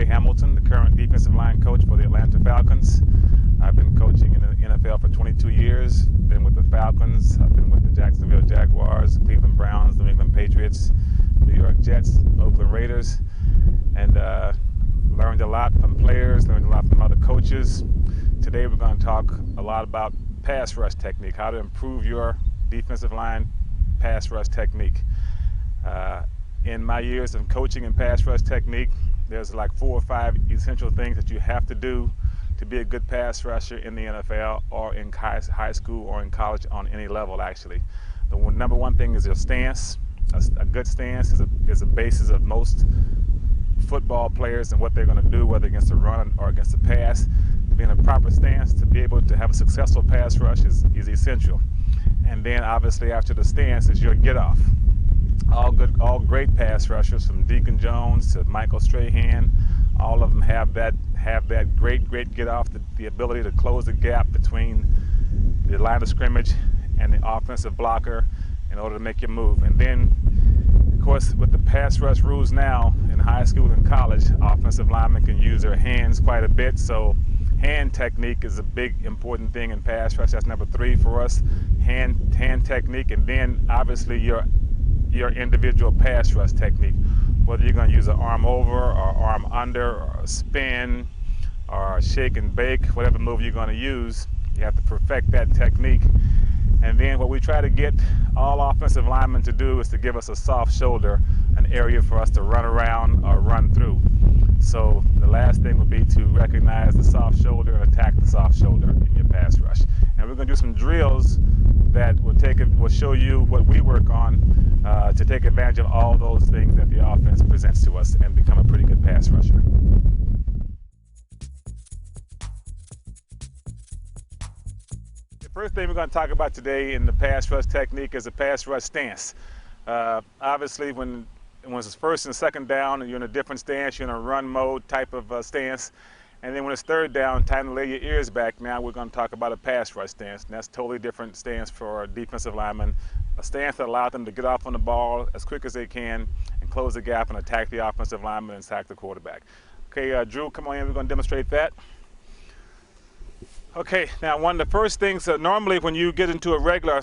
Hamilton, the current defensive line coach for the Atlanta Falcons. I've been coaching in the NFL for 22 years, been with the Falcons, I've been with the Jacksonville Jaguars, Cleveland Browns, New England Patriots, New York Jets, Oakland Raiders, and learned a lot from players, learned a lot from other coaches. Today we're going to talk a lot about pass rush technique, how to improve your defensive line pass rush technique. In my years of coaching and pass rush technique, there's like 4 or 5 essential things that you have to do to be a good pass rusher in the NFL or in high school or in college on any level, actually. The number one thing is your stance. A good stance is a basis of most football players and what they're going to do, whether against a run or against a pass. Being a proper stance to be able to have a successful pass rush is essential. And then obviously after the stance is your get off. All great pass rushers, from Deacon Jones to Michael Strahan, all of them have that great get off, the ability to close the gap between the line of scrimmage and the offensive blocker in order to make your move. And then, of course, with the pass rush rules now in high school and college, offensive linemen can use their hands quite a bit. So hand technique is a big important thing in pass rush. That's number 3 for us, hand technique. And then obviously your individual pass rush technique, whether you're going to use an arm over or arm under or a spin or a shake and bake, whatever move you're going to use, you have to perfect that technique. And then what we try to get all offensive linemen to do is to give us a soft shoulder, an area for us to run around or run through. So the last thing would be to recognize the soft shoulder and attack the soft shoulder in your pass rush. And we're going to do some drills that will show you what we work on to take advantage of all those things that the offense presents to us and become a pretty good pass rusher. The first thing we're going to talk about today in the pass rush technique is a pass rush stance. Obviously, when it's first and second down and you're in a different stance, you're in a run mode type of stance. And then when it's third down, time to lay your ears back. Now we're going to talk about a pass rush stance. And that's a totally different stance for a defensive lineman. A stance that allows them to get off on the ball as quick as they can and close the gap and attack the offensive lineman and attack the quarterback. Okay, Drew, come on in. We're going to demonstrate that. Okay, now one of the first things, normally when you get into a regular,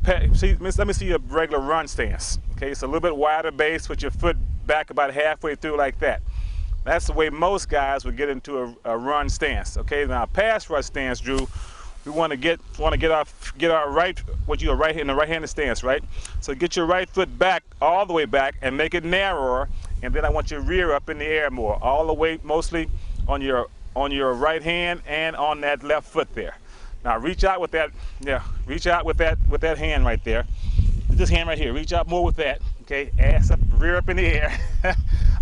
let me see a regular run stance. Okay, it's a little bit wider base with your foot back about halfway through like that. That's the way most guys would get into a run stance. Okay, now pass rush stance, Drew, we want to get our right, in the right-handed stance, right? So get your right foot back, all the way back, and make it narrower. And then I want your rear up in the air more, all the way, mostly on your right hand and on that left foot there. Now reach out with that, reach out with that hand right there. This hand right here, reach out more with that. Okay, ass up, rear up in the air.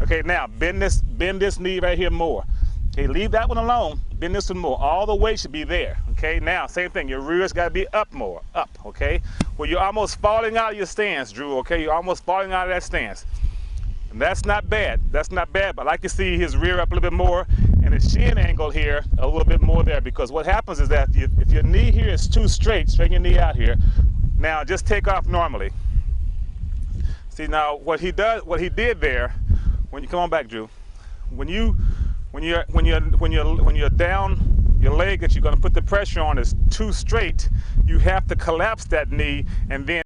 Okay, now bend this knee right here more. Okay, leave that one alone, bend this one more. All the weight should be there. Okay, now same thing, your rear's got to be up more, up. Okay, well, you're almost falling out of your stance, Drew. Okay, you're almost falling out of that stance. And that's not bad. That's not bad, but I like to see his rear up a little bit more and his shin angle here a little bit more there, because what happens is that if your knee here is too straight, straighten your knee out here. Now just take off normally. See, now what he did there, when you come on back, Drew, when you're down, your leg that you're going to put the pressure on is too straight, you have to collapse that knee and then